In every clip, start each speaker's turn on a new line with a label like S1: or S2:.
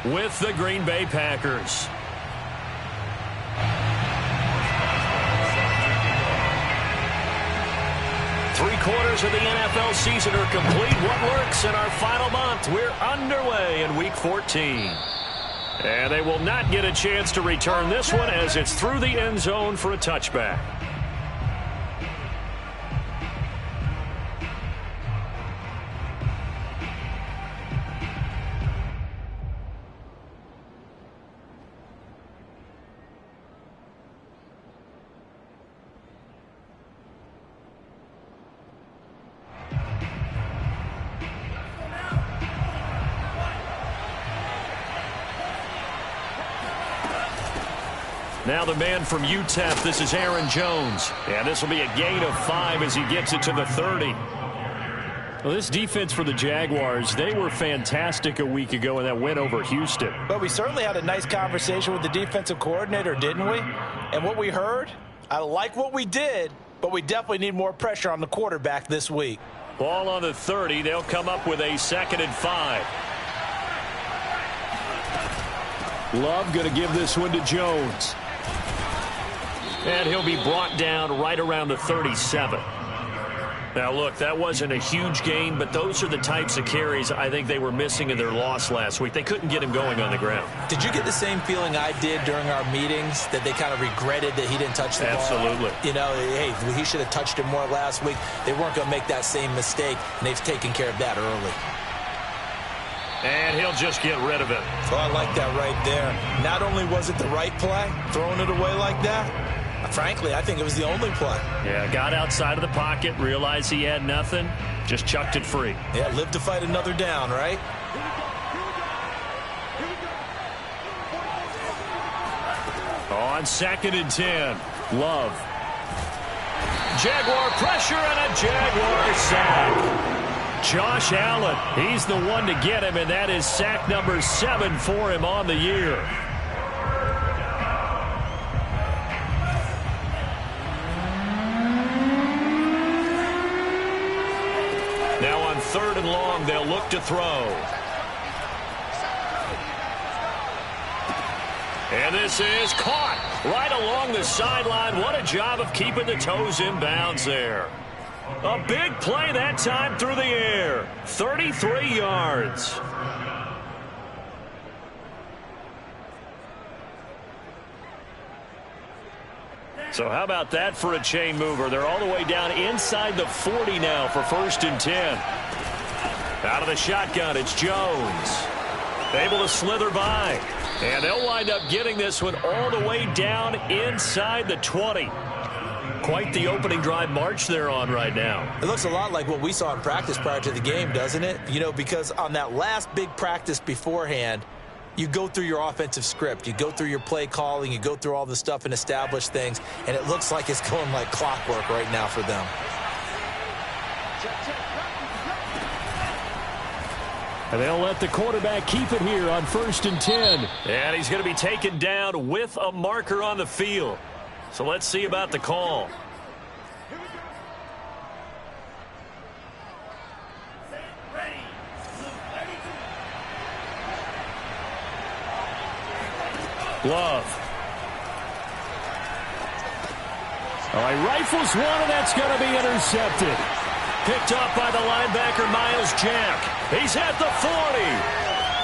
S1: with the Green Bay Packers. Three-quarters of the NFL season are complete. What lurks in our final month? We're underway in Week 14. And they will not get a chance to return this one as it's through the end zone for a touchback. Now the man from UTEP, this is Aaron Jones. And this will be a gain of 5 as he gets it to the 30. Well, this defense for the Jaguars, they were fantastic a week ago in that win over Houston.
S2: But we certainly had a nice conversation with the defensive coordinator, didn't we? And what we heard, I like what we did, but we definitely need more pressure on the quarterback this week.
S1: Ball on the 30. They'll come up with a 2nd and 5. Love going to give this one to Jones. And he'll be brought down right around the 37. Now, look, that wasn't a huge gain, but those are the types of carries I think they were missing in their loss last week. They couldn't get him going on the ground.
S2: Did you get the same feeling I did during our meetings, that they kind of regretted that he didn't touch the ball?
S1: Absolutely.
S2: You know, hey, he should have touched it more last week. They weren't going to make that same mistake, and they've taken care of that early.
S1: And he'll just get rid of it.
S2: So I like that right there. Not only was it the right play, throwing it away like that, frankly, I think it was the only play.
S1: Yeah, got outside of the pocket, realized he had nothing, just chucked it free.
S2: Yeah, live to fight another down, right?
S1: On 2nd and 10, Love. Jaguar pressure and a Jaguar sack. Josh Allen, he's the one to get him, and that is sack number 7 for him on the year. Now on 3rd and long, they'll look to throw. And this is caught right along the sideline. What a job of keeping the toes in bounds there. A big play that time through the air. 33 yards. So how about that for a chain mover? They're all the way down inside the 40 now for 1st and 10. Out of the shotgun, it's Jones. Able to slither by. And they'll wind up getting this one all the way down inside the 20. Quite the opening drive march they're on right now.
S2: It looks a lot like what we saw in practice prior to the game, doesn't it? You know, because on that last big practice beforehand, you go through your offensive script. You go through your play calling. You go through all the stuff and establish things. And it looks like it's going like clockwork right now for them.
S1: And they'll let the quarterback keep it here on 1st and 10. And he's going to be taken down with a marker on the field. So let's see about the call. Love. All right, rifles one, and that's going to be intercepted. Picked up by the linebacker, Miles Jack. He's at the 40.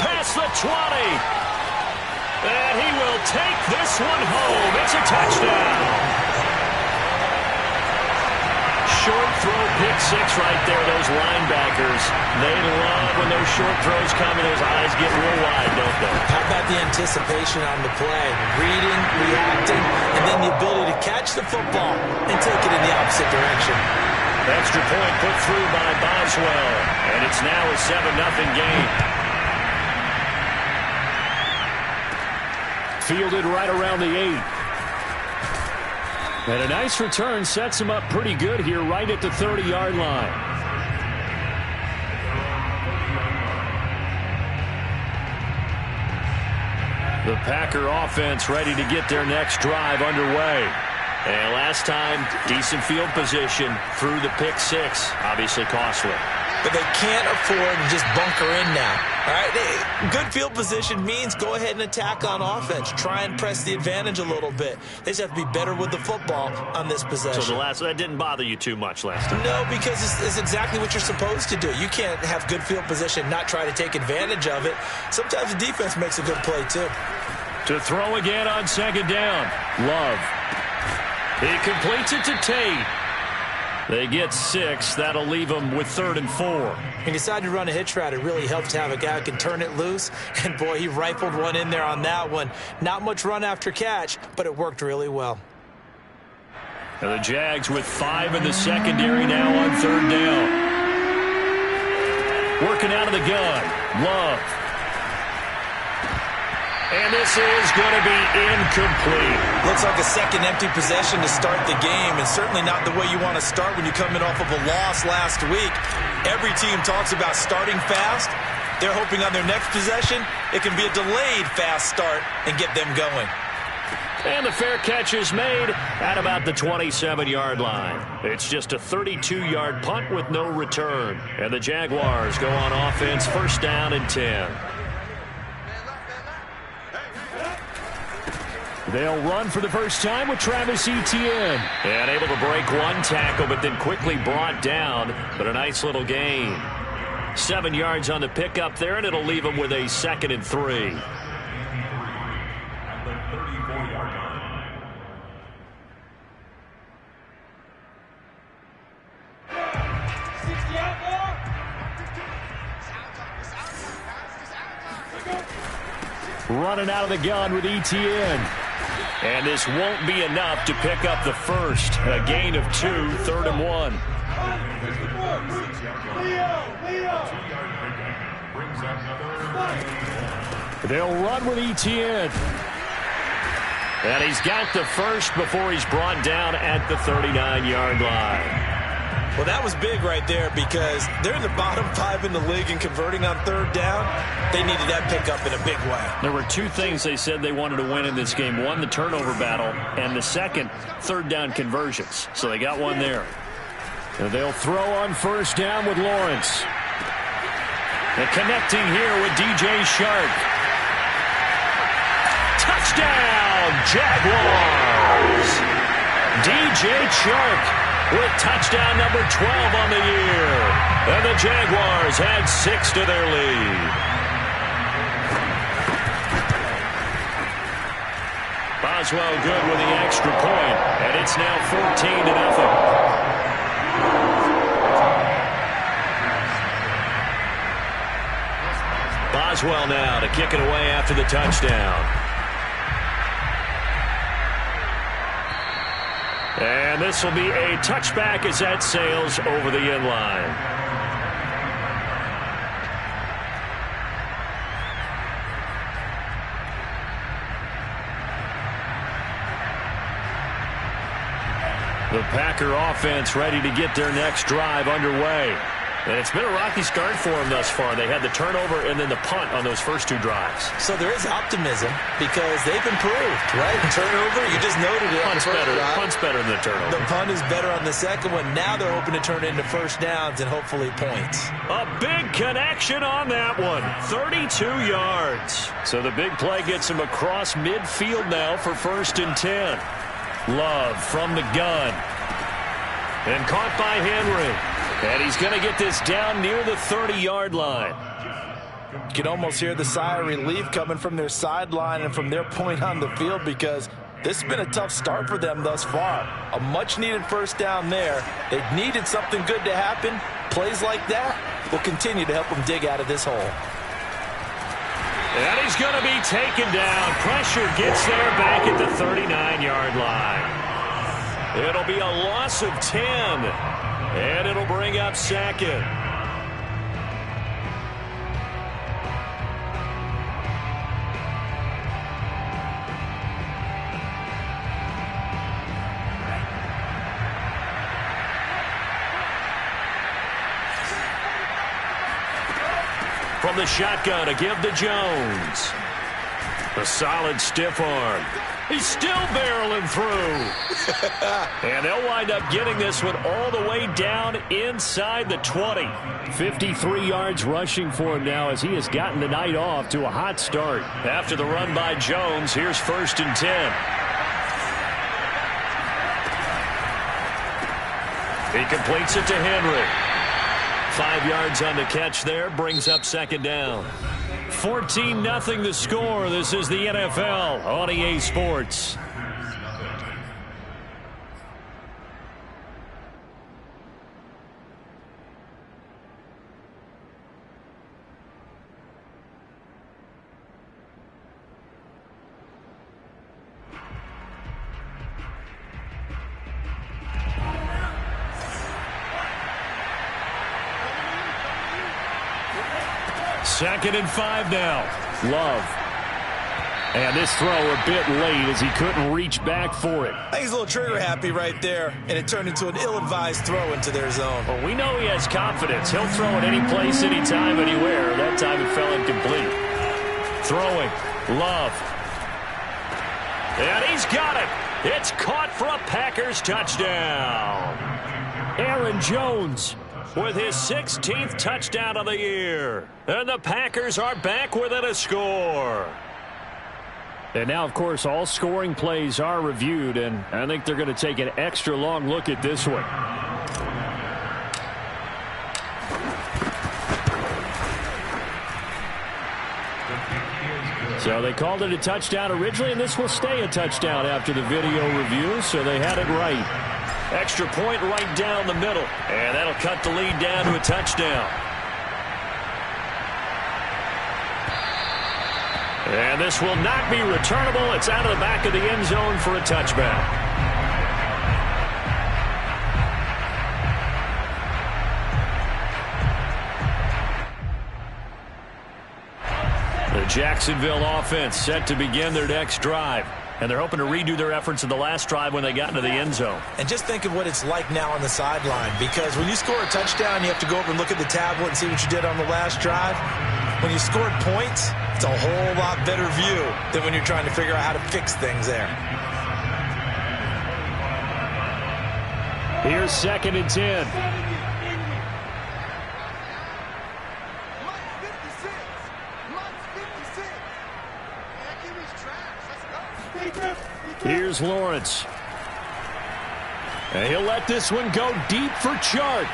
S1: Past the 20. And he will take this one home. It's a touchdown. Short throw, pick 6 right there. Those linebackers, they love when those short throws come and those eyes get real wide, don't they?
S2: How about the anticipation on the play? Reading, reacting, and then the ability to catch the football and take it in the opposite direction.
S1: Extra point put through by Boswell. And it's now a 7-0 game. Fielded right around the 8. And a nice return sets him up pretty good here right at the 30-yard line. The Packer offense ready to get their next drive underway. And last time, decent field position through the pick 6. Obviously costly.
S2: but they can't afford to just bunker in now. All right, good field position means go ahead and attack on offense. Try and press the advantage a little bit. They just have to be better with the football on this possession.
S1: So that didn't bother you too much last time?
S2: No, because it's exactly what you're supposed to do. You can't have good field position, not try to take advantage of it. Sometimes the defense makes a good play, too.
S1: To throw again on second down. Love. He completes it to Tate. They get 6. That'll leave them with 3rd and 4.
S2: He decided to run a hitch route. It really helps to have a guy who can turn it loose. And, boy, he rifled one in there on that one. Not much run after catch, but it worked really well.
S1: And the Jags with 5 in the secondary now on 3rd down. Working out of the gun. Love. And this is going to be incomplete.
S2: Looks like a second empty possession to start the game, and certainly not the way you want to start when you're coming off of a loss last week. Every team talks about starting fast. They're hoping on their next possession it can be a delayed fast start and get them going.
S1: And the fair catch is made at about the 27-yard line. It's just a 32-yard punt with no return. And the Jaguars go on offense, 1st down and 10. They'll run for the first time with Travis Etienne. And able to break one tackle, but then quickly brought down. But a nice little gain. 7 yards on the pickup there, and it'll leave them with a 2nd and 3. Running out of the gun with Etienne. And this won't be enough to pick up the first. A gain of 2, 3rd and 1. They'll run with Etienne. And he's got the first before he's brought down at the 39-yard line.
S2: Well, that was big right there because they're in the bottom 5 in the league and converting on 3rd down. They needed that pickup in a big way.
S1: There were 2 things they said they wanted to win in this game. One, the turnover battle, and the second, 3rd down conversions. So they got one there. And they'll throw on 1st down with Lawrence. And connecting here with DJ Shark. Touchdown, Jaguars! DJ Shark with touchdown number 12 on the year. And the Jaguars add 6 to their lead. Boswell good with the extra point, and it's now 14-0. Boswell now to kick it away after the touchdown. And this will be a touchback as that sails over the end line. The Packer offense ready to get their next drive underway. And it's been a rocky start for them thus far. They had the turnover and then the punt on those first 2 drives.
S2: So there is optimism because they've improved, right? Turnover, you just noted it.
S1: Punt's better than the turnover.
S2: The punt is better on the second one. Now they're hoping to turn it into 1st downs and hopefully points.
S1: A big connection on that one. 32 yards. So the big play gets him across midfield now for 1st and 10. Love from the gun. And caught by Henry. And he's going to get this down near the 30-yard line.
S2: You can almost hear the sigh of relief coming from their sideline and from their point on the field because this has been a tough start for them thus far. A much-needed 1st down there. They needed something good to happen. Plays like that will continue to help them dig out of this hole.
S1: And he's going to be taken down. Pressure gets there back at the 39-yard line. It'll be a loss of 10. And it'll bring up 2nd. From the shotgun to give to Jones. A solid stiff arm. He's still barreling through. And they'll wind up getting this one all the way down inside the 20.
S3: 53 yards rushing for him now as he has gotten the night off to a hot start.
S1: After the run by Jones, here's 1st and 10. He completes it to Henry. 5 yards on the catch there, brings up 2nd down. 14-0 the score. This is the NFL on EA Sports. Second and 5 now.
S3: Love. And this throw a bit late as he couldn't reach back for it.
S2: I think he's a little trigger happy right there, and it turned into an ill-advised throw into their zone.
S1: Well, we know he has confidence. He'll throw it any place, anytime, anywhere. That time it fell incomplete. Throwing. Love. And he's got it. It's caught for a Packers touchdown. Aaron Jones with his 16th touchdown of the year. And the Packers are back within a score.
S3: And now, of course, all scoring plays are reviewed, and I think they're going to take an extra long look at this one. So they called it a touchdown originally, and this will stay a touchdown after the video review, so they had it right.
S1: Extra point right down the middle. And that'll cut the lead down to a touchdown. And this will not be returnable. It's out of the back of the end zone for a touchback. The Jacksonville offense set to begin their next drive. And they're hoping to redo their efforts in the last drive when they got into the end zone.
S2: And just think of what it's like now on the sideline, because when you score a touchdown, you have to go over and look at the tablet and see what you did on the last drive. When you scored points, it's a whole lot better view than when you're trying to figure out how to fix things there.
S3: Here's 2nd and 10. Here's Lawrence. And he'll let this one go deep for Chark.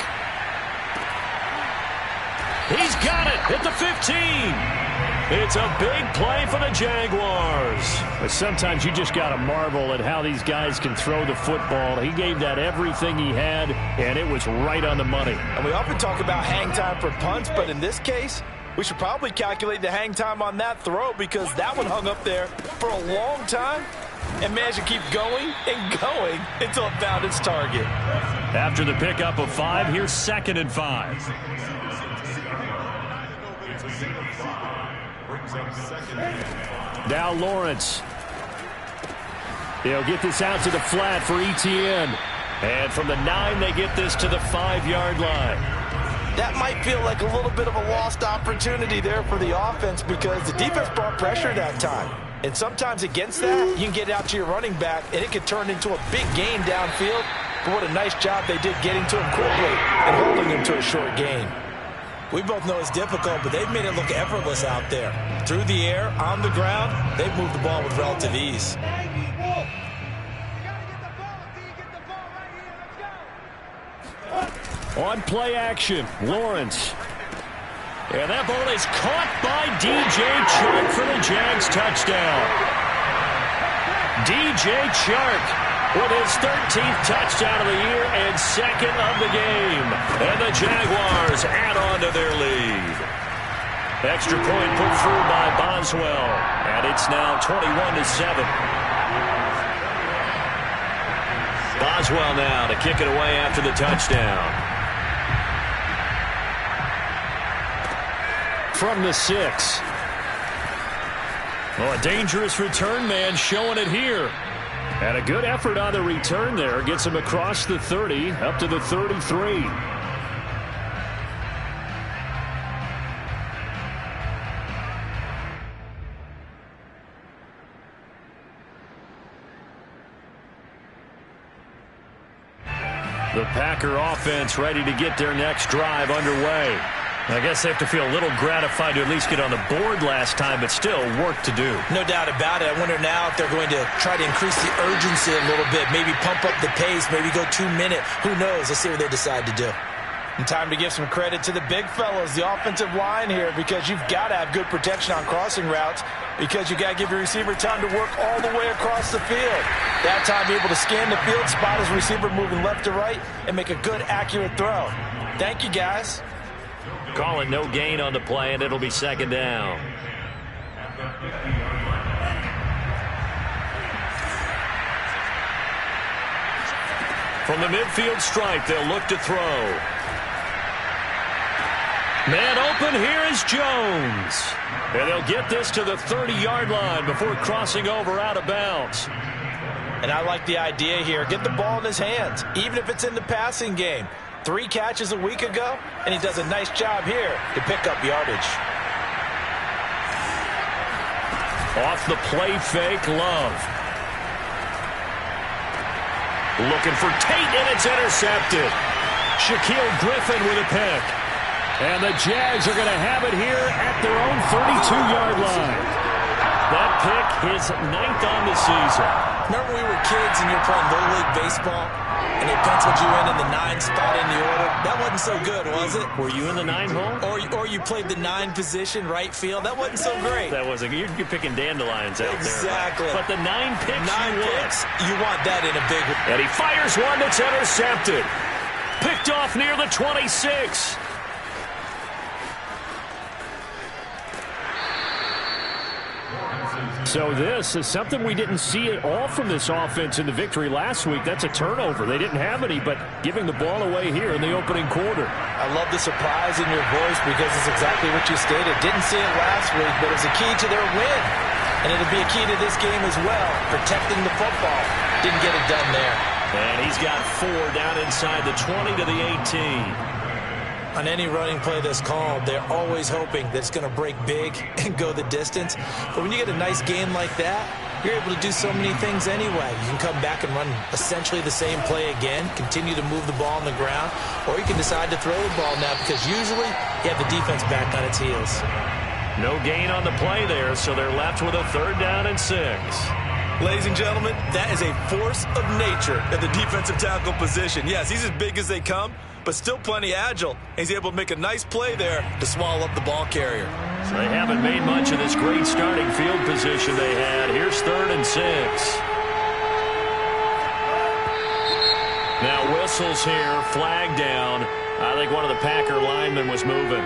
S1: He's got it at the 15. It's a big play for the Jaguars.
S3: But sometimes you just got to marvel at how these guys can throw the football. He gave that everything he had, and it was right on the money.
S2: And we often talk about hang time for punts, but in this case, we should probably calculate the hang time on that throw, because that one hung up there for a long time and managed to keep going and going until it found its target.
S1: After the pickup of 5, here's 2nd and 5.
S3: Now Lawrence. They'll get this out to the flat for Etienne.
S1: And from the 9, they get this to the 5-yard line.
S2: That might feel like a little bit of a lost opportunity there for the offense, because the defense brought pressure that time. And sometimes against that, you can get out to your running back, and it could turn into a big gain downfield. But what a nice job they did getting to him quickly and holding him to a short gain. We both know it's difficult, but they've made it look effortless out there. Through the air, on the ground, they've moved the ball with relative ease.
S3: On play action, Lawrence.
S1: And that ball is caught by DJ Chark for the Jags touchdown. DJ Chark with his 13th touchdown of the year and 2nd of the game. And the Jaguars add on to their lead. Extra point put through by Boswell. And it's now 21-7. Boswell now to kick it away after the touchdown.
S3: From the 6.
S1: Well, a dangerous return man showing it here.
S3: And a good effort on the return there. Gets him across the 30, up to the 33. The Packer offense ready to get their next drive underway. I guess they have to feel a little gratified to at least get on the board last time, but still work to do.
S2: No doubt about it. I wonder now if they're going to try to increase the urgency a little bit, maybe pump up the pace, maybe go 2 minutes. Who knows? Let's see what they decide to do.
S4: And time to give some credit to the big fellas, the offensive line here, because you've got to have good protection on crossing routes, because you got to give your receiver time to work all the way across the field. That time, be able to scan the field, spot his receiver moving left to right, and make a good, accurate throw. Thank you, guys.
S3: Calling no gain on the play, and it'll be second down.
S1: From the midfield stripe, they'll look to throw. Man open, here is Jones. And they'll get this to the 30-yard line before crossing over out of bounds.
S4: And I like the idea here. Get the ball in his hands, even if it's in the passing game. 3 catches a week ago, and he does a nice job here to pick up yardage.
S1: Off the play fake, Love. Looking for Tate, and it's intercepted. Shaquille Griffin with a pick.
S3: And the Jags are going to have it here at their own 32-yard line.
S1: That pick, his 9th on the season.
S2: Remember when we were kids and you were playing Little League Baseball, and they penciled you in the 9 spot in the order? That wasn't so good, was it?
S1: Were you in the 9 hole?
S2: Or you played the 9 position, right field? That wasn't so great.
S1: That wasn't. You're picking dandelions out
S2: exactly.
S1: there. Right? But the 9 picks,
S2: 9 picks, you want that in a big one.
S1: And he fires one that's intercepted. Picked off near the 26.
S3: So this is something we didn't see at all from this offense in the victory last week. That's a turnover. They didn't have any, but giving the ball away here in the opening quarter.
S4: I love the surprise in your voice because it's exactly what you stated. Didn't see it last week, but it was a key to their win. And it'll be a key to this game as well, protecting the football. Didn't get it done there.
S1: And he's got 4 down inside the 20 to the 18.
S2: On any running play that's called, they're always hoping that it's going to break big and go the distance. But when you get a nice game like that, you're able to do so many things anyway. You can come back and run essentially the same play again, continue to move the ball on the ground, or you can decide to throw the ball now because usually you have the defense back on its heels.
S1: No gain on the play there, so they're left with a 3rd down and 6.
S2: Ladies and gentlemen, that is a force of nature at the defensive tackle position. Yes, he's as big as they come, but still plenty agile. He's able to make a nice play there to swallow up the ball carrier.
S1: So they haven't made much of this great starting field position they had. Here's 3rd and 6. Now whistles here, flag down. I think one of the Packer linemen was moving.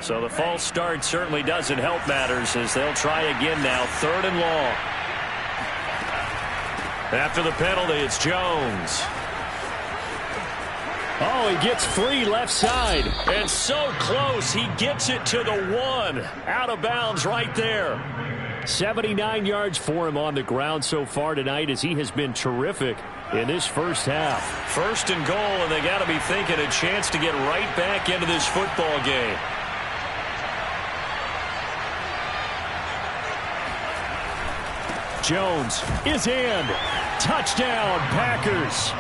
S1: So the false start certainly doesn't help matters as they'll try again now. 3rd and long. After the penalty, it's Jones.
S3: Oh, he gets free left side.
S1: And so close, he gets it to the 1. Out of bounds right there.
S3: 79 yards for him on the ground so far tonight as he has been terrific in this first half.
S1: 1st and goal, and they got to be thinking a chance to get right back into this football game.
S3: Jones is in. Touchdown, Packers.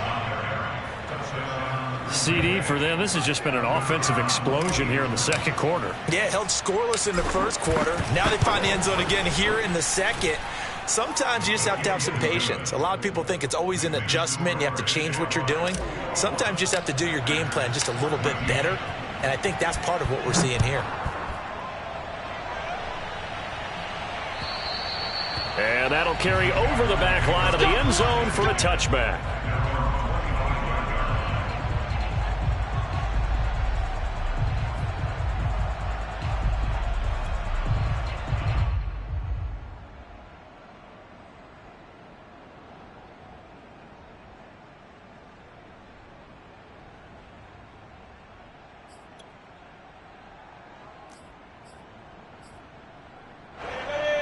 S3: CD for them. This has just been an offensive explosion here in the second quarter.
S2: Yeah, held scoreless in the first quarter. Now they find the end zone again here in the second. Sometimes you just have to have some patience. A lot of people think it's always an adjustment. You have to change what you're doing. Sometimes you just have to do your game plan just a little bit better. And I think that's part of what we're seeing here.
S1: And that'll carry over the back line of the end zone for a touchback.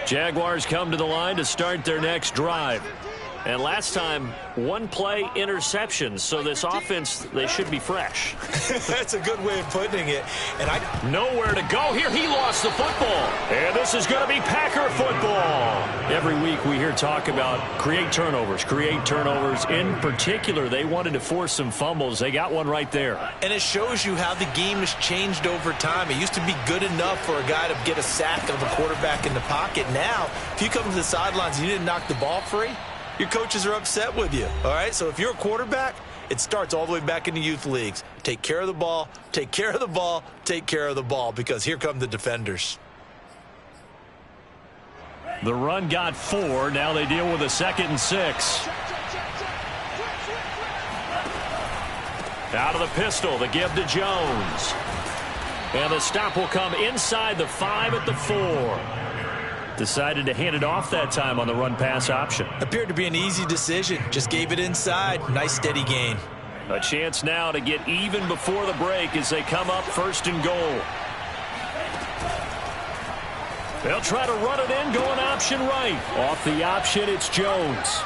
S3: Jaguars come to the line to start their next drive. And last time, one play interception. So this offense, they should be fresh.
S2: That's a good way of putting it. And
S3: nowhere to go here. He lost the football. And this is going to be Packer football. Every week we hear talk about create turnovers. In particular, they wanted to force some fumbles. They got one right there.
S2: And it shows you how the game has changed over time. It used to be good enough for a guy to get a sack of a quarterback in the pocket. Now, if you come to the sidelines and you didn't knock the ball free, your coaches are upset with you, all right? So if you're a quarterback, it starts all the way back in the youth leagues. Take care of the ball, take care of the ball, take care of the ball, because here come the defenders.
S3: The run got 4. Now they deal with a 2nd and 6. Out of the pistol, the give to Jones. And the stop will come inside the 5 at the 4. Decided to hand it off that time on the run-pass option.
S2: Appeared to be an easy decision. Just gave it inside. Nice steady gain.
S3: A chance now to get even before the break as they come up 1st and goal. They'll try to run it in, going option right. Off the option, it's Jones.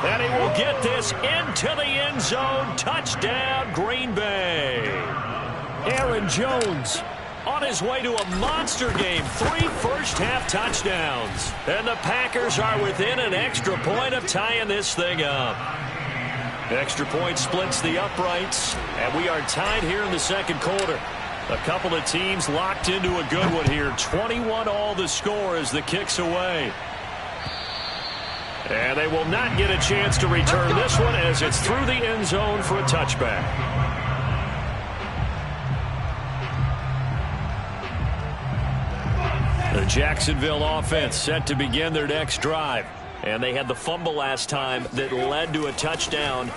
S3: And he will get this into the end zone. Touchdown, Green Bay. Aaron Jones on his way to a monster game. 3 first-half touchdowns. And the Packers are within an extra point of tying this thing up. Extra point splits the uprights, and we are tied here in the 2nd quarter. A couple of teams locked into a good one here. 21 all the score as the kick's away. And they will not get a chance to return this one as it's through the end zone for a touchback. The Jacksonville offense set to begin their next drive. And they had the fumble last time that led to a touchdown.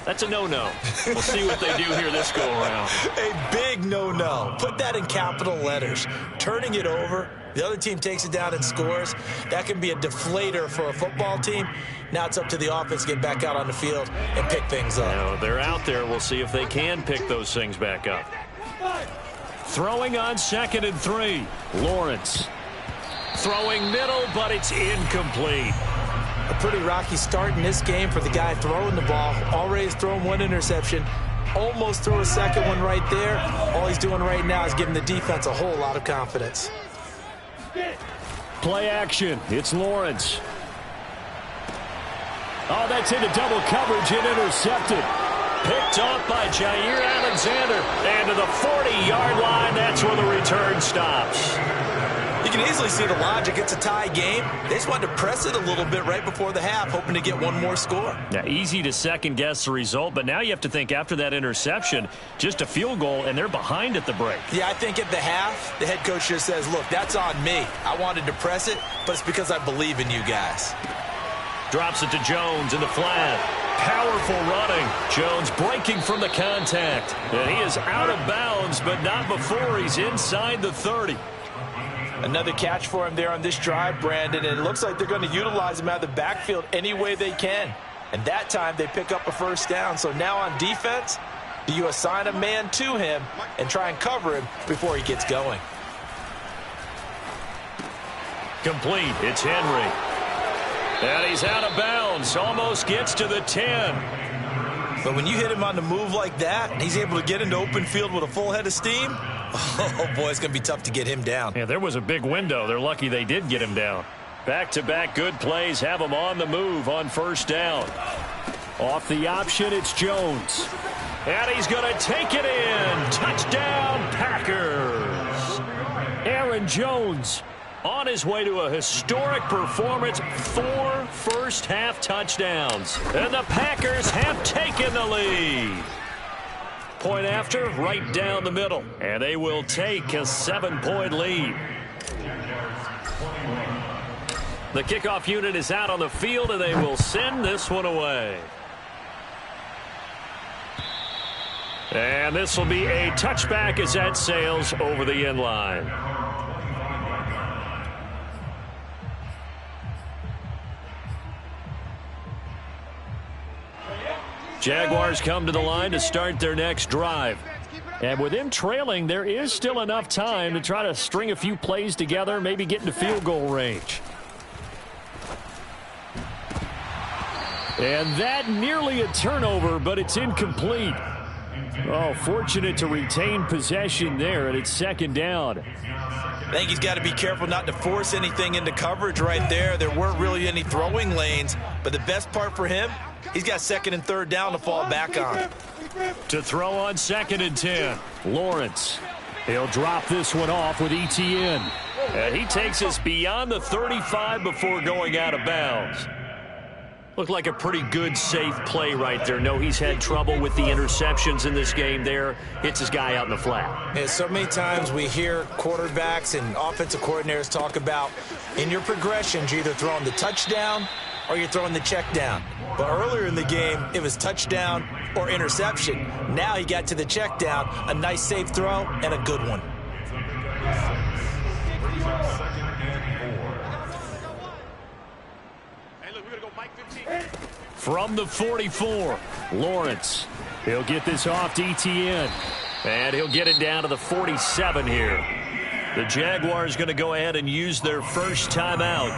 S3: That's a no-no. We'll see what they do here this go-around.
S2: A big no-no. Put that in capital letters. Turning it over, the other team takes it down and scores. That can be a deflator for a football team. Now it's up to the offense to get back out on the field and pick things up.
S3: Now, they're out there. We'll see if they can pick those things back up. Throwing on 2nd and 3. Lawrence. Throwing middle, but it's incomplete.
S2: A pretty rocky start in this game for the guy throwing the ball. Already has thrown 1 interception. Almost threw a 2nd one right there. All he's doing right now is giving the defense a whole lot of confidence.
S3: Play action. It's Lawrence. Oh, that's into double coverage and intercepted. Picked off by Jair Alexander. And to the 40-yard line, that's where the return stops.
S2: You can easily see the logic. It's a tie game. They just wanted to press it a little bit right before the half, hoping to get one more score.
S3: Now, easy to second-guess the result, but now you have to think after that interception, just a field goal, and they're behind at the break.
S2: Yeah, I think at the half, the head coach just says, look, that's on me. I wanted to press it, but it's because I believe in you guys.
S3: Drops it to Jones in the flat. Powerful running. Jones breaking from the contact. And he is out of bounds, but not before he's inside the 30.
S4: Another catch for him there on this drive, Brandon, and it looks like they're going to utilize him out of the backfield any way they can. And that time they pick up a 1st down. So now on defense, do you assign a man to him and try and cover him before he gets going?
S3: Complete. It's Henry. And he's out of bounds. Almost gets to the 10.
S2: But when you hit him on the move like that, and he's able to get into open field with a full head of steam, oh, boy, it's going to be tough to get him down.
S3: Yeah, there was a big window. They're lucky they did get him down. Back-to-back good plays have him on the move on 1st down. Off the option, it's Jones. And he's going to take it in. Touchdown, Packers. Aaron Jones on his way to a historic performance, 4 first-half touchdowns. And the Packers have taken the lead. Point after, right down the middle. And they will take a 7-point lead. The kickoff unit is out on the field, and they will send this one away. And this will be a touchback as that sails over the end line. Jaguars come to the line to start their next drive. And with them trailing, there is still enough time to try to string a few plays together, maybe get into field goal range. And that nearly a turnover, but it's incomplete. Oh, fortunate to retain possession there, and it's second down.
S2: I think he's got to be careful not to force anything into coverage right there. There weren't really any throwing lanes, but the best part for him, he's got second and third down to fall back on.
S3: To throw on 2nd and 10, Lawrence. He'll drop this one off with ETN.
S1: And he takes us beyond the 35 before going out of bounds. Looked like a pretty good, safe play right there. No, he's had trouble with the interceptions in this game there. Hits his guy out in the flat.
S2: Yeah, so many times we hear quarterbacks and offensive coordinators talk about in your progressions, you're either throwing the touchdown or you're throwing the check down. But earlier in the game, it was touchdown or interception. Now he got to the check down, a nice safe throw, and a good one.
S3: From the 44, Lawrence. He'll get this off to ETN.
S1: And he'll get it down to the 47 here. The Jaguars going to go ahead and use their first timeout,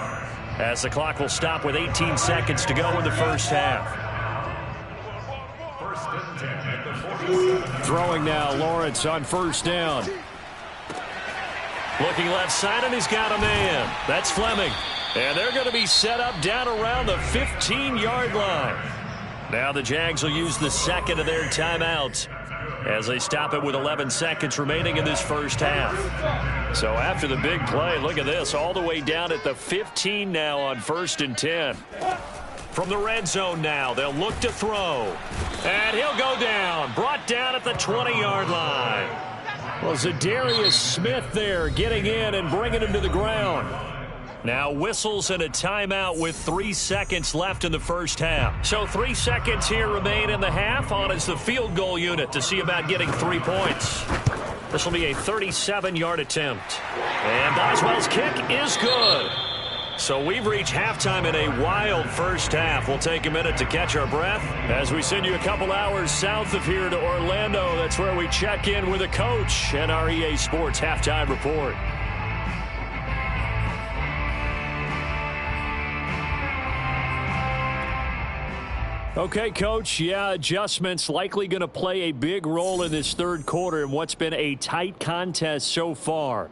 S1: as the clock will stop with 18 seconds to go in the first half.
S3: Throwing now, Lawrence on first down.
S1: Looking left side, and he's got a man. That's Fleming. And they're going to be set up down around the 15-yard line. Now the Jags will use the second of their timeouts as they stop it with 11 seconds remaining in this first half. So after the big play, look at this, all the way down at the 15 now on 1st and 10. From the red zone now, they'll look to throw. And he'll go down, brought down at the 20-yard line.
S3: Well, Zadarius Smith there getting in and bringing him to the ground.
S1: Now whistles and a timeout with 3 seconds left in the first half. So 3 seconds here remain in the half. On is the field goal unit to see about getting 3 points. This will be a 37-yard attempt. And Boswell's kick is good. So we've reached halftime in a wild first half. We'll take a minute to catch our breath as we send you a couple hours south of here to Orlando. That's where we check in with a coach and our EA Sports halftime report.
S3: Okay, Coach, yeah, adjustments likely going to play a big role in this third quarter in what's been a tight contest so far.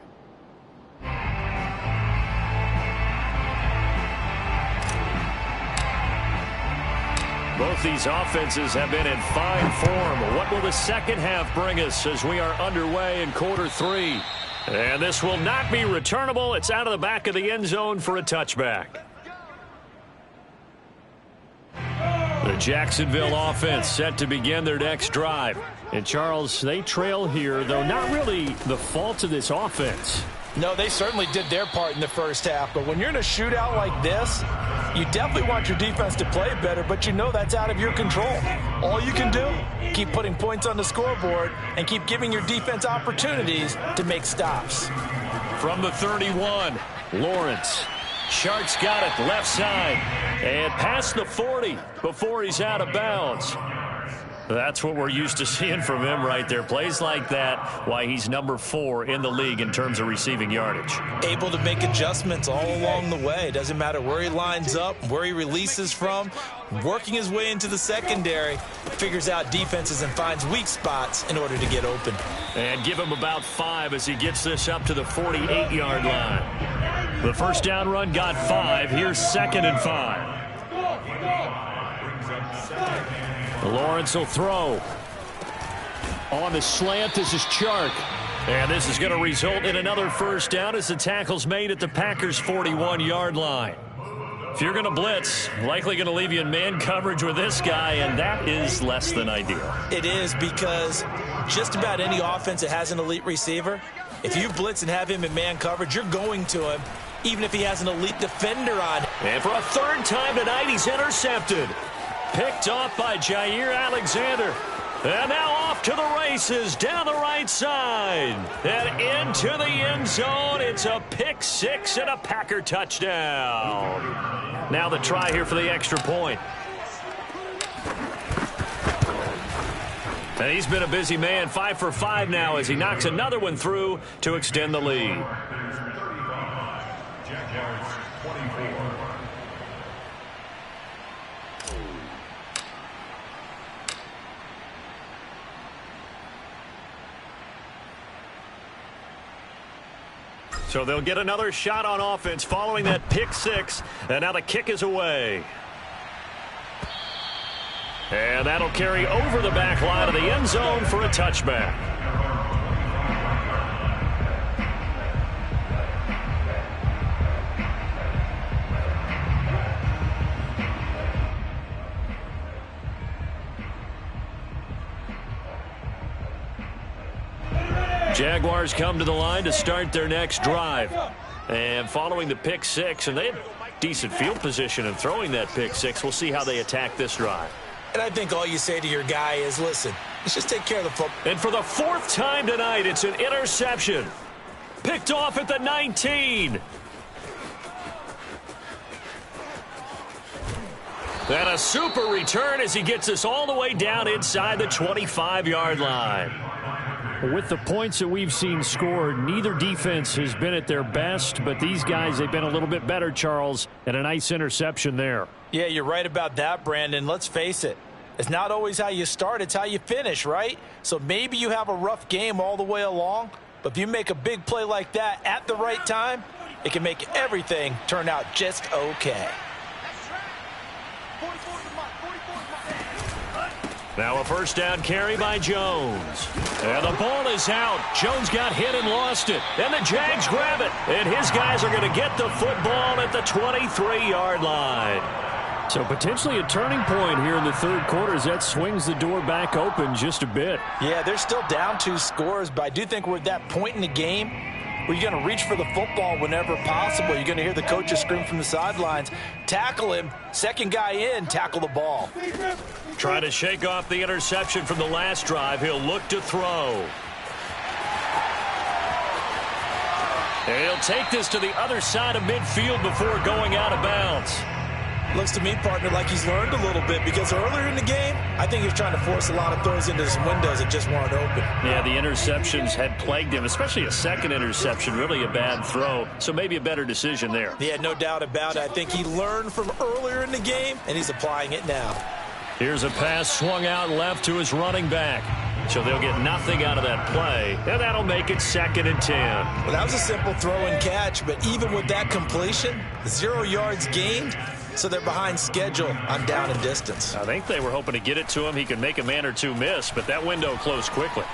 S1: Both these offenses have been in fine form. What will the second half bring us as we are underway in quarter 3? And this will not be returnable. It's out of the back of the end zone for a touchback. The Jacksonville offense set to begin their next drive. And, Charles, they trail here, though not really the fault of this offense.
S4: No, they certainly did their part in the first half. But when you're in a shootout like this, you definitely want your defense to play better, but you know that's out of your control. All you can do, keep putting points on the scoreboard and keep giving your defense opportunities to make stops.
S1: From the 31, Lawrence. Shark's got it left side and past the 40 before he's out of bounds. That's what we're used to seeing from him right there. Plays like that, why he's number 4 in the league in terms of receiving yardage.
S2: Able to make adjustments all along the way. Doesn't matter where he lines up, where he releases from. Working his way into the secondary, figures out defenses and finds weak spots in order to get open.
S1: And give him about 5 as he gets this up to the 48-yard line. The first down run got 5. Here's 2nd and 5. Lawrence will throw. On the slant, this is Chark. And this is going to result in another first down as the tackle's made at the Packers' 41-yard line. If you're going to blitz, likely going to leave you in man coverage with this guy, and that is less than ideal.
S2: It is, because just about any offense that has an elite receiver, if you blitz and have him in man coverage, you're going to him, even if he has an elite defender on.
S1: And for a third time tonight, he's intercepted. Picked off by Jair Alexander. And now off to the races down the right side. And into the end zone. It's a pick 6 and a Packer touchdown. Now the try here for the extra point. And he's been a busy man. 5 for 5 now as he knocks another one through to extend the lead. So they'll get another shot on offense following that pick six. And now the kick is away. And that'll carry over the back line of the end zone for a touchback. Jaguars come to the line to start their next drive. And following the pick six, and they have decent field position in throwing that pick six. We'll see how they attack this drive.
S2: And I think all you say to your guy is, listen, let's just take care of the football.
S1: And for the fourth time tonight, it's an interception. Picked off at the 19. And a super return as he gets us all the way down inside the 25-yard line.
S3: With the points that we've seen scored, neither defense has been at their best, but these guys, they've been a little bit better, Charles, and a nice interception there.
S4: Yeah, you're right about that, Brandon. Let's face it. It's not always how you start, it's how you finish, right? So maybe you have a rough game all the way along, but if you make a big play like that at the right time, it can make everything turn out just okay.
S1: Now a first down carry by Jones. And the ball is out. Jones got hit and lost it. And the Jags grab it. And his guys are going to get the football at the 23-yard line.
S3: So potentially a turning point here in the third quarter as that swings the door back open just a bit.
S4: Yeah, they're still down 2 scores, but I do think we're at that point in the game where you're going to reach for the football whenever possible. You're going to hear the coaches scream from the sidelines, tackle him, second guy in, tackle the ball.
S1: Trying to shake off the interception from the last drive. He'll look to throw. And he'll take this to the other side of midfield before going out of bounds.
S2: Looks to me, partner, like he's learned a little bit because earlier in the game, I think he was trying to force a lot of throws into some windows that just weren't open.
S1: Yeah, the interceptions had plagued him, especially a second interception, really a bad throw. So maybe a better decision there.
S2: Yeah, no doubt about it. I think he learned from earlier in the game, and he's applying it now.
S1: Here's a pass swung out left to his running back. So they'll get nothing out of that play, and that'll make it 2nd and 10.
S2: Well, that was a simple throw and catch, but even with that completion, 0 yards gained, so they're behind schedule on down and distance.
S1: I think they were hoping to get it to him. He could make a man or two miss, but that window closed quickly.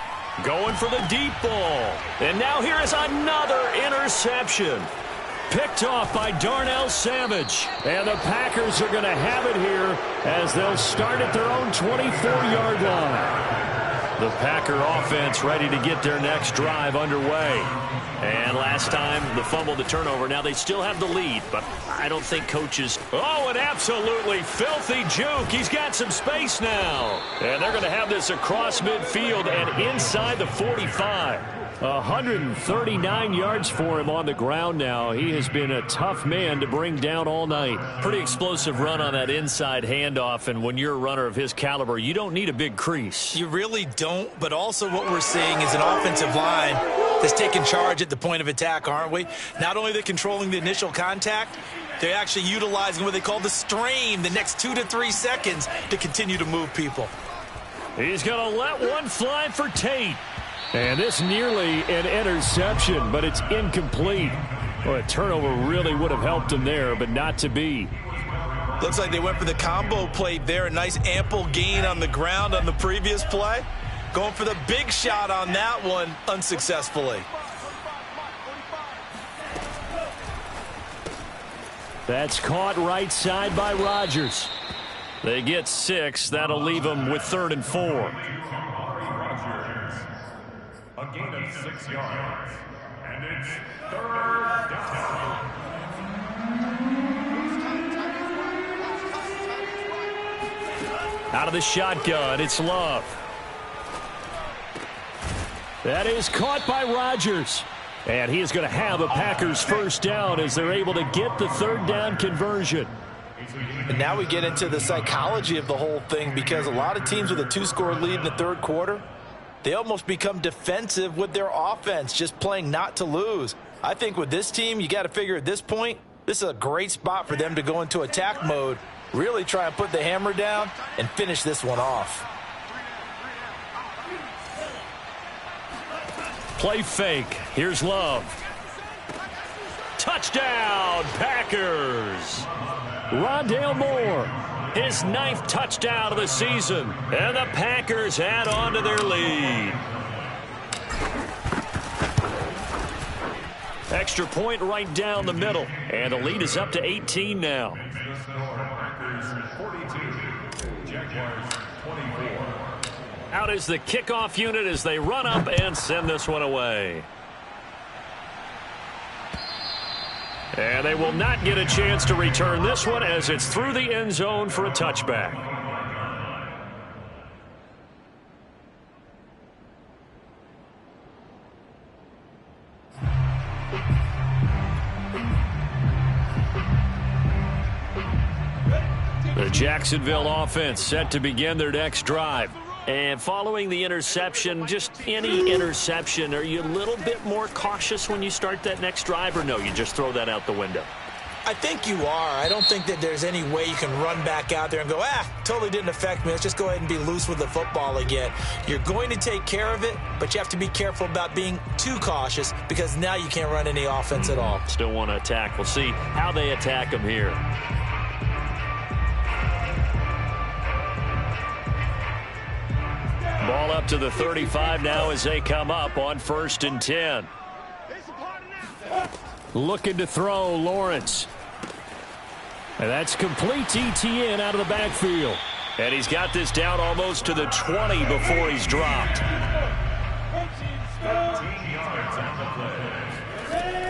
S1: Going for the deep ball. And now here is another interception. Picked off by Darnell Savage. And the Packers are going to have it here as they'll start at their own 24-yard line. The Packer offense ready to get their next drive underway. And last time, the fumble, the turnover. Now they still have the lead, but I don't think coaches... Oh, an absolutely filthy juke. He's got some space now. And they're going to have this across midfield and inside the 45. 139 yards for him on the ground now. He has been a tough man to bring down all night. Pretty explosive run on that inside handoff, and when you're a runner of his caliber, you don't need a big crease.
S2: You really don't, but also what we're seeing is an offensive line that's taking charge at the point of attack, aren't we? Not only are they controlling the initial contact, they're actually utilizing what they call the strain the next 2 to 3 seconds to continue to move people.
S1: He's going to let one fly for Tate.
S3: And this nearly an interception, but it's incomplete. Well, a turnover really would have helped him there, but not to be.
S2: Looks like they went for the combo play there. A nice ample gain on the ground on the previous play. Going for the big shot on that one unsuccessfully.
S3: That's caught right side by Rodgers.
S1: They get 6. That'll leave them with 3rd and 4.
S5: A gain of 6 yards, and it's 3rd down.
S1: Out of the shotgun, it's Love.
S3: That is caught by Rodgers.
S1: And he is going to have a Packers first down as they're able to get the 3rd down conversion.
S4: And now we get into the psychology of the whole thing, because a lot of teams with a 2-score lead in the third quarter, they almost become defensive with their offense, just playing not to lose. I think with this team, you got to figure at this point, this is a great spot for them to go into attack mode, really try and put the hammer down and finish this one off.
S1: Play fake. Here's Love. Touchdown, Packers. Rondale Moore, his 9th touchdown of the season. And the Packers add on to their lead. Extra point right down the middle. And the lead is up to 18 now.
S5: Packers 42, Jaguars 24.
S1: Out is the kickoff unit as they run up and send this one away. And they will not get a chance to return this one as it's through the end zone for a touchback. The Jacksonville offense set to begin their next drive. And following the interception, just any interception, are you a little bit more cautious when you start that next drive, or no, you just throw that out the window?
S2: I think you are. I don't think that there's any way you can run back out there and go, totally didn't affect me. Let's just go ahead and be loose with the football again. You're going to take care of it, but you have to be careful about being too cautious because now you can't run any offense at all.
S1: Still want to attack. We'll see how they attack them here. Ball up to the 35 now as they come up on 1st and 10. Looking to throw, Lawrence. And that's complete to ETN out of the backfield. And he's got this down almost to the 20 before he's dropped.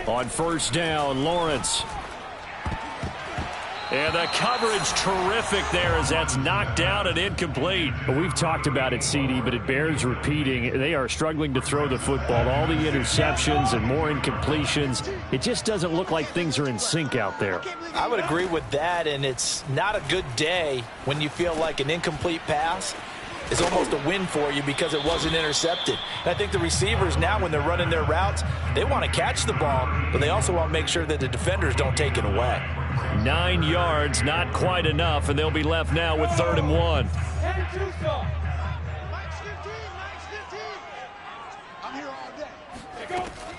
S1: On 1st down, Lawrence. And the coverage terrific there as that's knocked down and incomplete.
S3: Well, we've talked about it, CD, but it bears repeating. They are struggling to throw the football. All the interceptions and more incompletions. It just doesn't look like things are in sync out there.
S4: I would agree with that, and it's not a good day when you feel like an incomplete pass is almost a win for you because it wasn't intercepted. And I think the receivers now, when they're running their routes, they want to catch the ball, but they also want to make sure that the defenders don't take it away.
S1: 9 yards, not quite enough, and they'll be left now with 3rd and 1.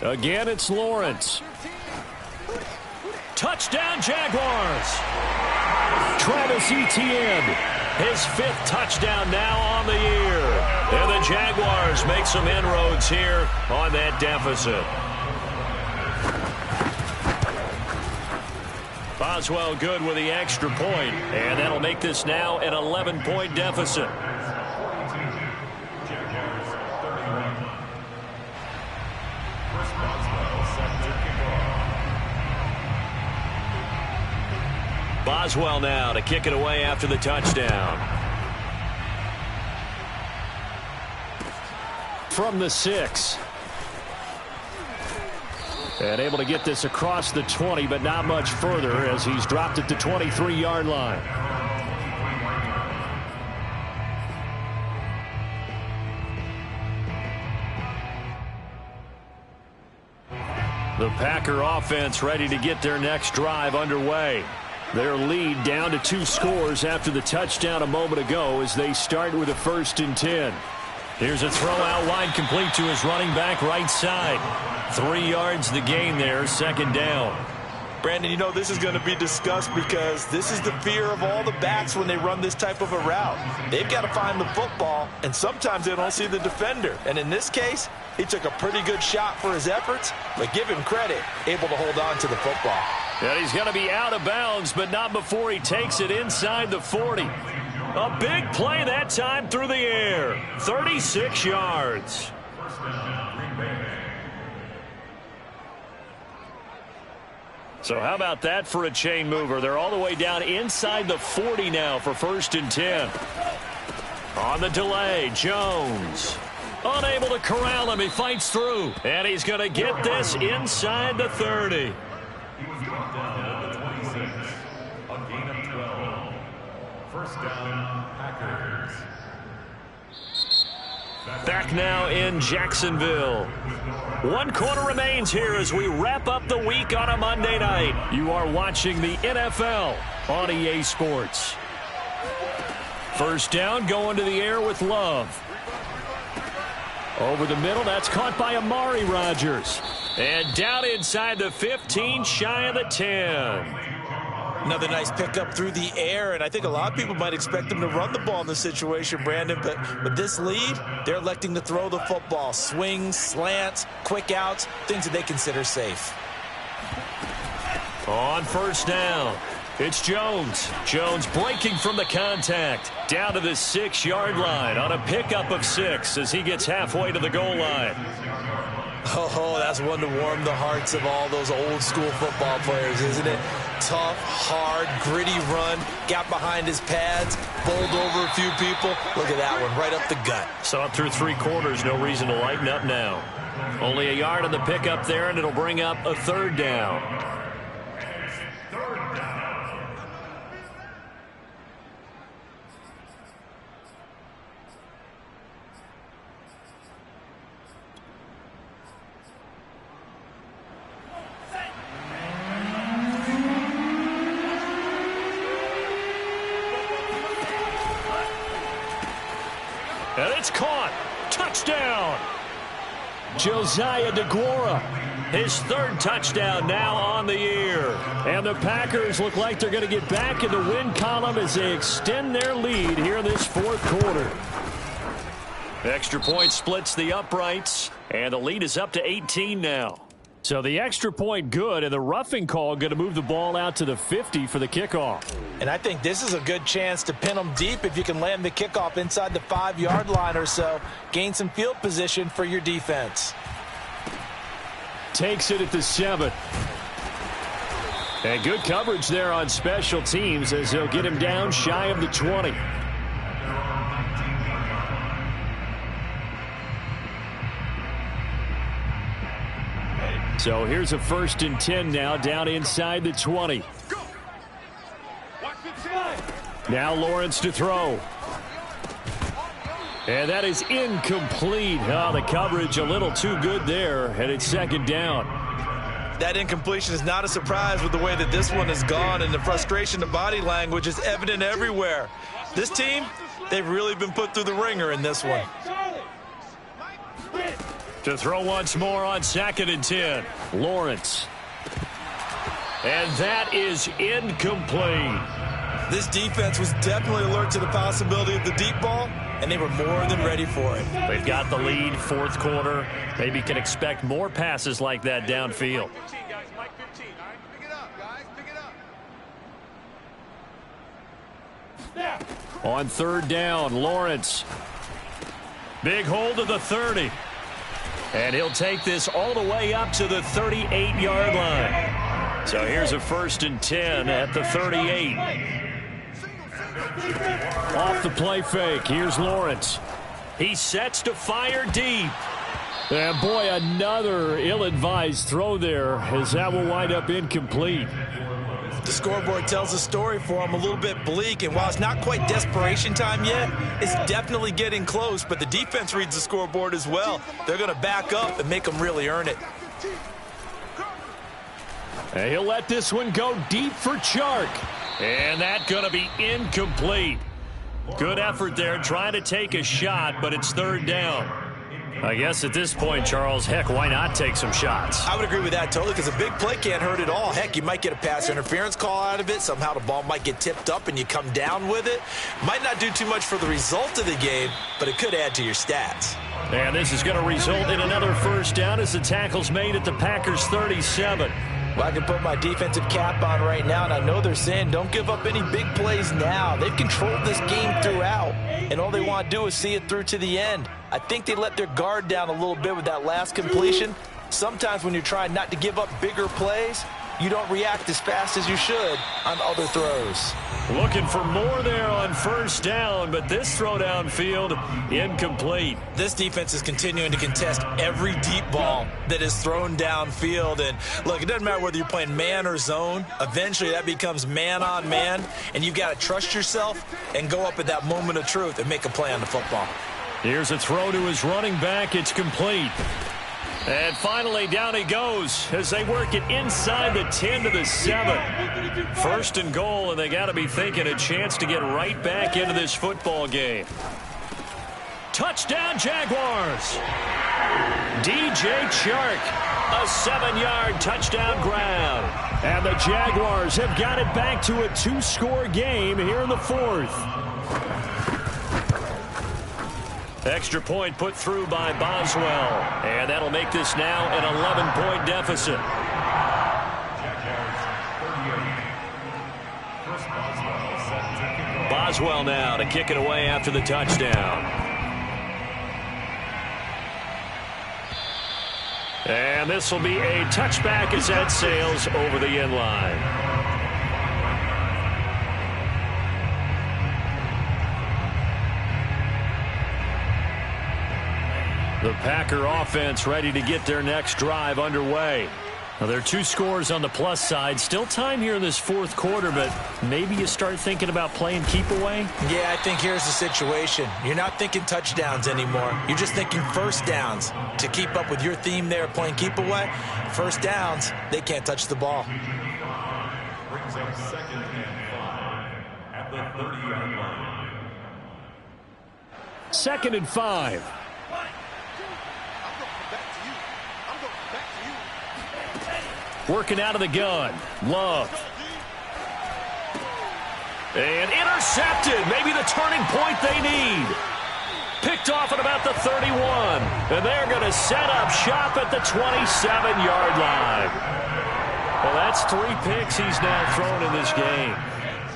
S1: Again, it's Lawrence. Touchdown, Jaguars. Travis Etienne, his 5th touchdown now on the year. And the Jaguars make some inroads here on that deficit. Boswell good with the extra point, and that'll make this now an 11-point deficit. Boswell now to kick it away after the touchdown. From the 6. And able to get this across the 20, but not much further as he's dropped it to 23-yard line. The Packer offense ready to get their next drive underway. Their lead down to 2 scores after the touchdown a moment ago as they start with a 1st and 10. Here's a throw out wide, complete to his running back right side. 3 yards the gain there, 2nd down.
S4: Brandon, you know this is going to be discussed because this is the fear of all the backs when they run this type of a route. They've got to find the football, and sometimes they don't see the defender. And in this case, he took a pretty good shot for his efforts, but give him credit, able to hold on to the football.
S1: And he's going to be out of bounds, but not before he takes it inside the 40. A big play that time through the air. 36 yards. So how about that for a chain mover? They're all the way down inside the 40 now for 1st and 10. On the delay, Jones. Unable to corral him. He fights through. And he's going to get this inside the 30.
S5: He was brought down at the 26. A gain of 12. 1st down, Packers.
S1: Back now in Jacksonville. 1 quarter remains here as we wrap up the week on a Monday night. You are watching the NFL on EA Sports. 1st down, going to the air with Love. Over the middle, that's caught by Amari Rodgers. And down inside the 15, shy of the 10.
S2: Another nice pickup through the air, and I think a lot of people might expect them to run the ball in this situation, Brandon, but with this lead, they're electing to throw the football. Swings, slants, quick outs, things that they consider safe.
S1: On first down, it's Jones. Jones breaking from the contact. Down to the 6-yard line on a pickup of 6 as he gets halfway to the goal line.
S2: Oh, that's one to warm the hearts of all those old school football players, isn't it? Tough, hard, gritty run, got behind his pads, bowled over a few people. Look at that one, right up the gut.
S1: So up through 3 quarters, no reason to lighten up now. Only a yard on the pickup there, and it'll bring up a 3rd down. And it's caught. Touchdown. Josiah DeGuara. His 3rd touchdown now on the year. And the Packers look like they're going to get back in the win column as they extend their lead here in this 4th quarter. Extra point splits the uprights. And the lead is up to 18 now. So the extra point good, and the roughing call going to move the ball out to the 50 for the kickoff.
S4: And I think this is a good chance to pin them deep if you can land the kickoff inside the 5-yard line or so. Gain some field position for your defense.
S1: Takes it at the 7. And good coverage there on special teams as they'll get him down shy of the 20. So here's a 1st and 10 now, down inside the 20. Now Lawrence to throw. And that is incomplete. Oh, the coverage a little too good there, and it's 2nd down.
S4: That incompletion is not a surprise with the way that this one has gone, and the frustration, the body language is evident everywhere. This team, they've really been put through the ringer in this one.
S1: To throw once more on 2nd and 10. Lawrence. And that is incomplete.
S2: This defense was definitely alert to the possibility of the deep ball, and they were more than ready for it.
S1: They've got the lead, 4th quarter. Maybe can expect more passes like that downfield. On 3rd down, Lawrence. Big hold of the 30. And he'll take this all the way up to the 38-yard line. So here's a 1st and 10 at the 38. Off the play fake, here's Lawrence. He sets to fire deep. And boy, another ill-advised throw there as that will wind up incomplete.
S2: The scoreboard tells a story for him, a little bit bleak, and while it's not quite desperation time yet, it's definitely getting close, but the defense reads the scoreboard as well. They're going to back up and make them really earn it.
S1: And he'll let this one go deep for Chark. And that's going to be incomplete. Good effort there trying to take a shot, but it's 3rd down. I guess at this point, Charles, heck, why not take some shots?
S2: I would agree with that totally, because a big play can't hurt at all. Heck, you might get a pass interference call out of it. Somehow the ball might get tipped up and you come down with it. Might not do too much for the result of the game, but it could add to your stats.
S1: And this is going to result in another 1st down as the tackle's made at the Packers' 37.
S4: Well, I can put my defensive cap on right now, and I know they're saying don't give up any big plays now. They've controlled this game throughout, and all they want to do is see it through to the end. I think they let their guard down a little bit with that last completion. Sometimes when you're trying not to give up bigger plays, you don't react as fast as you should on other throws.
S1: Looking for more there on 1st down, but this throw downfield incomplete.
S2: This defense is continuing to contest every deep ball that is thrown downfield. And look, it doesn't matter whether you're playing man or zone. Eventually that becomes man on man, and you've got to trust yourself and go up at that moment of truth and make a play on the football.
S1: Here's a throw to his running back. It's complete. And finally, down he goes as they work it inside the 10 to the 7. 1st and goal, and they got to be thinking a chance to get right back into this football game. Touchdown, Jaguars. DJ Chark. A 7-yard touchdown grab.
S3: And the Jaguars have got it back to a 2-score game here in the fourth.
S1: Extra point put through by Boswell. And that'll make this now an 11-point deficit. Boswell now to kick it away after the touchdown. And this will be a touchback as that sails over the end line. The Packer offense ready to get their next drive underway. Now, there are 2 scores on the plus side. Still time here in this fourth quarter, but maybe you start thinking about playing keep away?
S2: Yeah, I think here's the situation. You're not thinking touchdowns anymore. You're just thinking first downs. To keep up with your theme there, playing keep away, first downs, they can't touch the ball.
S5: Brings up 2nd and 5 at the 30-yard line.
S3: 2nd and 5.
S1: Working out of the gun. Love. And intercepted. Maybe the turning point they need. Picked off at about the 31. And they're going to set up shop at the 27-yard line. Well, that's 3 picks he's now thrown in this game.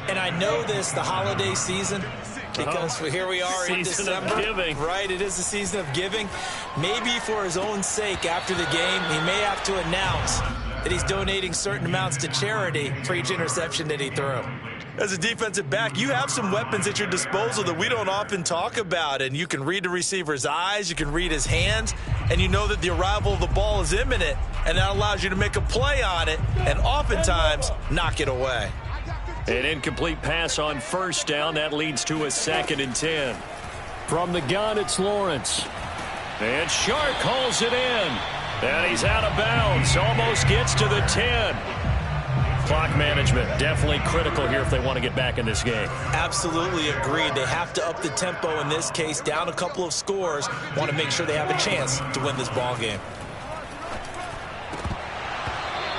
S2: And I know this, the holiday season, because here we are in December.
S1: Season of giving.
S2: Right, it is the season of giving. Maybe for his own sake after the game, he may have to announce that he's donating certain amounts to charity for each interception that he threw. As a defensive back, you have some weapons at your disposal that we don't often talk about, and you can read the receiver's eyes, you can read his hands, and you know that the arrival of the ball is imminent, and that allows you to make a play on it and oftentimes knock it away.
S1: An incomplete pass on first down. That leads to a 2nd and 10.
S3: From the gun, it's Lawrence.
S1: And Shark calls it in. And he's out of bounds. Almost gets to the 10. Clock management definitely critical here if they want to get back in this game.
S2: Absolutely agreed. They have to up the tempo in this case, down a couple of scores. Want to make sure they have a chance to win this ball game.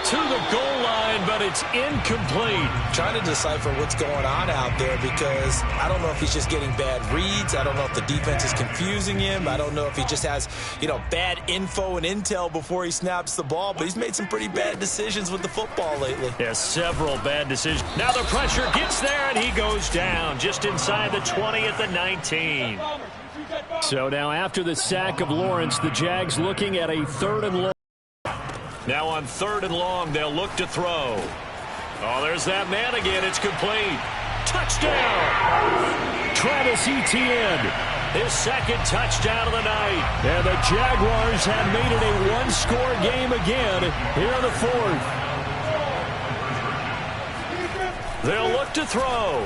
S1: To the goal line, but it's incomplete.
S2: Trying to decipher what's going on out there because I don't know if he's just getting bad reads. I don't know if the defense is confusing him. I don't know if he just has, bad info and intel before he snaps the ball. But he's made some pretty bad decisions with the football lately.
S1: Yeah, several bad decisions. Now the pressure gets there, and he goes down just inside the 20 at the 19.
S3: So now after the sack of Lawrence, the Jags looking at a 3rd and long.
S1: Now on 3rd and long, they'll look to throw. Oh, there's that man again. It's complete. Touchdown!
S3: Travis Etienne.
S1: His 2nd touchdown of the night.
S3: And the Jaguars have made it a 1-score game again here in the fourth.
S1: They'll look to throw.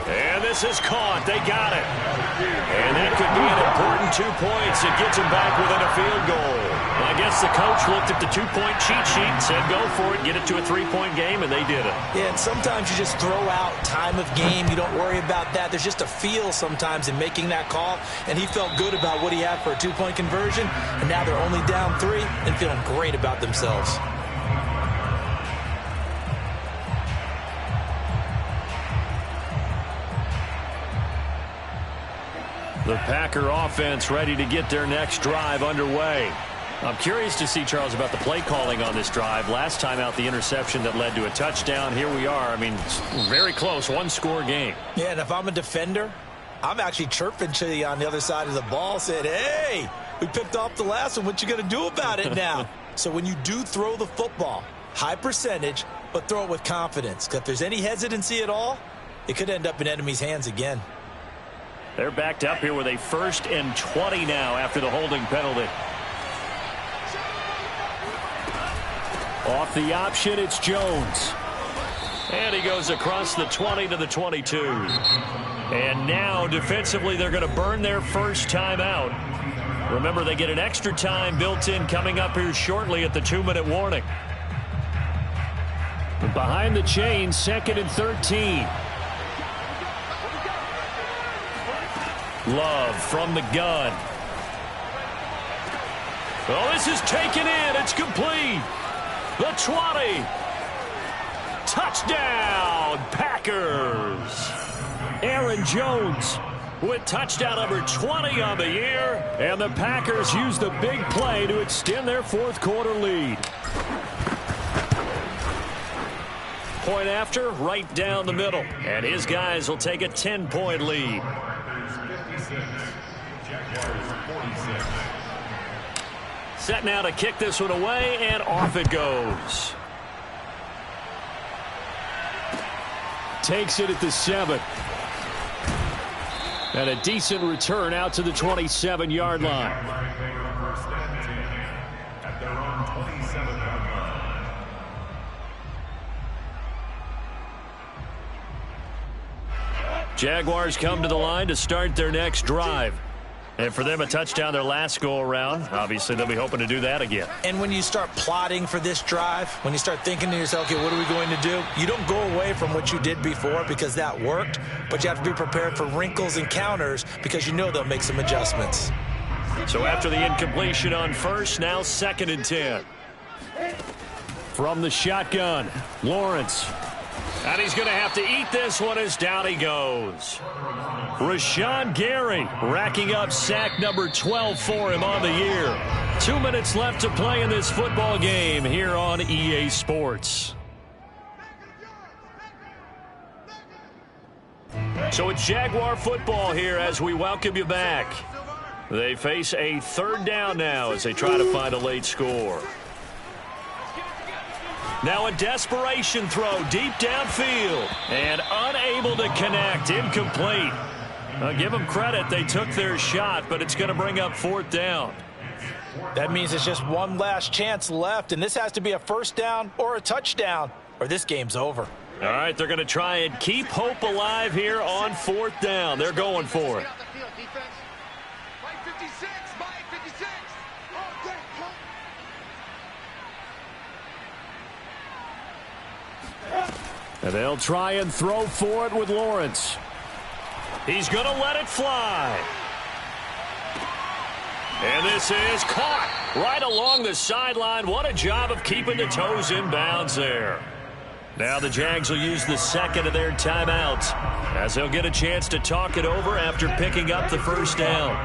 S1: And this is caught. They got it. And that could be an important 2 points. It gets them back within a field goal. I guess the coach looked at the 2-point cheat sheet and said, go for it, get it to a 3-point game, and they did it.
S2: Yeah, and sometimes you just throw out time of game. You don't worry about that. There's just a feel sometimes in making that call, and he felt good about what he had for a 2-point conversion, and now they're only down 3 and feeling great about themselves.
S1: The Packer offense ready to get their next drive underway. I'm curious to see, Charles, about the play calling on this drive. Last time out, the interception that led to a touchdown. Here we are. I mean, very close, 1-score game.
S2: Yeah, and if I'm a defender, I'm actually chirping to you on the other side of the ball, said, hey, we picked off the last one. What you going to do about it now? So when you do throw the football, high percentage, but throw it with confidence. Because if there's any hesitancy at all, it could end up in enemy's hands again.
S1: They're backed up here with a 1st and 20 now after the holding penalty.
S3: Off the option, it's Jones.
S1: And he goes across the 20 to the 22. And now, defensively, they're going to burn their first timeout. Remember, they get an extra time built in coming up here shortly at the 2-minute warning.
S3: Behind the chains, 2nd and 13.
S1: Love from the gun. Oh, this is taken in. It's complete. The 20. Touchdown, Packers. Aaron Jones with touchdown number 20 on the year. And the Packers use the big play to extend their fourth quarter lead. Point after, right down the middle. And his guys will take a 10-point lead.
S5: Packers 56, Jaguars 46.
S1: Set now to kick this one away, and off it goes. Takes it at the 7. And a decent return out to the 27-yard line.
S5: First and 10 at their own 27-yard line.
S1: Jaguars come to the line to start their next drive. And for them, a touchdown their last go-around. Obviously, they'll be hoping to do that again.
S2: And when you start plotting for this drive, when you start thinking to yourself, okay, what are we going to do? You don't go away from what you did before because that worked, but you have to be prepared for wrinkles and counters because you know they'll make some adjustments.
S1: So after the incompletion on first, now 2nd and 10. From the shotgun, Lawrence. And he's going to have to eat this one as down he goes. Rashawn Gary racking up sack number 12 for him on the year. 2 minutes left to play in this football game here on EA Sports. So it's Jaguar football here as we welcome you back. They face a 3rd down now as they try to find a late score. Now a desperation throw deep downfield and unable to connect. Incomplete. I'll give them credit. They took their shot, but it's going to bring up 4th down.
S4: That means it's just one last chance left, and this has to be a first down or a touchdown, or this game's over.
S1: All right, they're going to try and keep hope alive here on 4th down. They're going for it. And they'll try and throw for it with Lawrence. He's going to let it fly. And this is caught right along the sideline. What a job of keeping the toes in bounds there. Now the Jags will use the 2nd of their timeouts as they'll get a chance to talk it over after picking up the first down.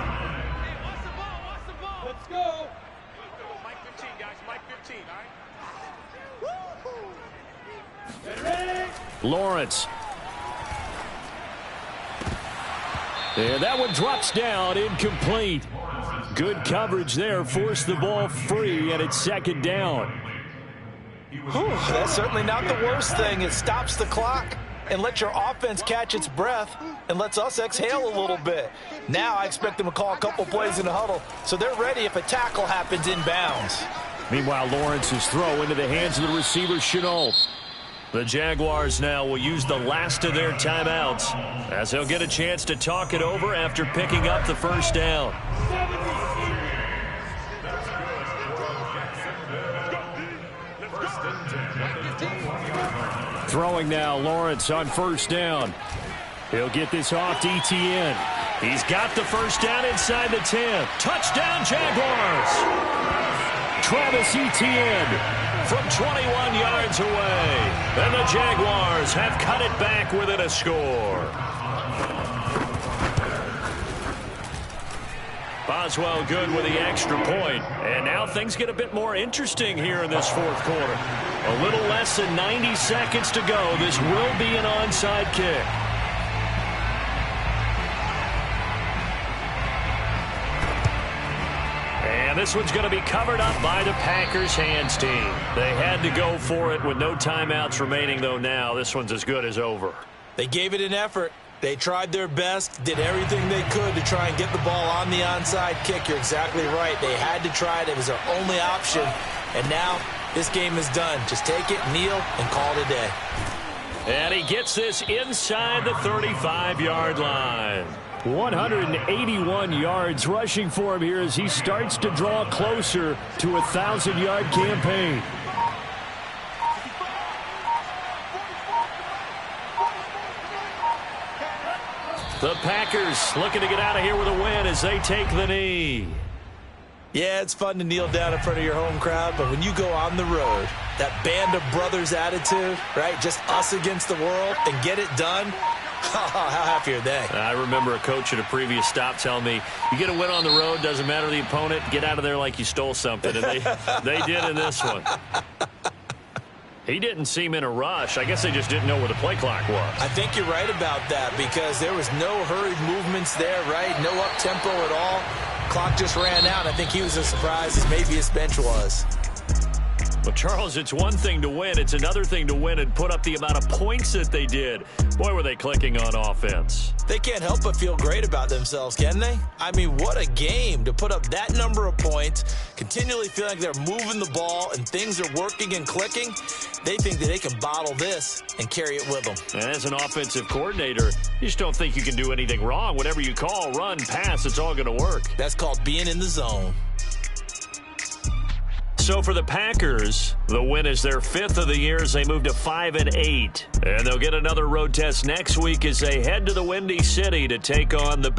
S6: Let's go. Mike 15, guys. Mike 15, all right?
S1: Lawrence. And that one drops down, incomplete. Good coverage there, forced the ball free, and it's 2nd down.
S4: Whew, that's certainly not the worst thing. It stops the clock and lets your offense catch its breath and lets us exhale a little bit. Now I expect them to call a couple plays in the huddle so they're ready if a tackle happens inbounds.
S1: Meanwhile, Lawrence's throw into the hands of the receiver, Chenault. The Jaguars now will use the last of their timeouts as they'll get a chance to talk it over after picking up the first down. Throwing now, Lawrence on 1st down. He'll get this off to Etienne. He's got the first down inside the 10. Touchdown, Jaguars! Travis Etienne from 21 yards away. And the Jaguars have cut it back within a score. Boswell good with the extra point. And now things get a bit more interesting here in this 4th quarter. A little less than 90 seconds to go. This will be an onside kick. And this one's going to be covered up by the Packers hands team. They had to go for it with no timeouts remaining, though now this one's as good as over.
S2: They gave it an effort. They tried their best, did everything they could to try and get the ball on the onside kick. You're exactly right. They had to try it. It was their only option. And now this game is done. Just take it, kneel, and call it a day.
S1: And he gets this inside the 35-yard line. 181 yards rushing for him here as he starts to draw closer to a 1,000-yard campaign. The Packers looking to get out of here with a win as they take the knee.
S2: Yeah, it's fun to kneel down in front of your home crowd, but when you go on the road, that band of brothers attitude, right, just us against the world, and get it done, how happy are they?
S1: I remember a coach at a previous stop telling me, you get a win on the road, doesn't matter the opponent, get out of there like you stole something. And they did in this one. He didn't seem in a rush. I guess they just didn't know where the play clock was.
S2: I think you're right about that because there was no hurried movements there, right? No up-tempo at all. Clock just ran out. I think he was as surprised as maybe his bench was.
S1: Well, Charles, it's one thing to win. It's another thing to win and put up the amount of points that they did. Boy, were they clicking on offense.
S2: They can't help but feel great about themselves, can they? I mean, what a game to put up that number of points, continually feel like they're moving the ball and things are working and clicking. They think that they can bottle this and carry it with them.
S1: And as an offensive coordinator, you just don't think you can do anything wrong. Whatever you call, run, pass, it's all going to work.
S2: That's called being in the zone.
S1: So for the Packers, the win is their 5th of the year as they move to 5-8. And they'll get another road test next week as they head to the Windy City to take on the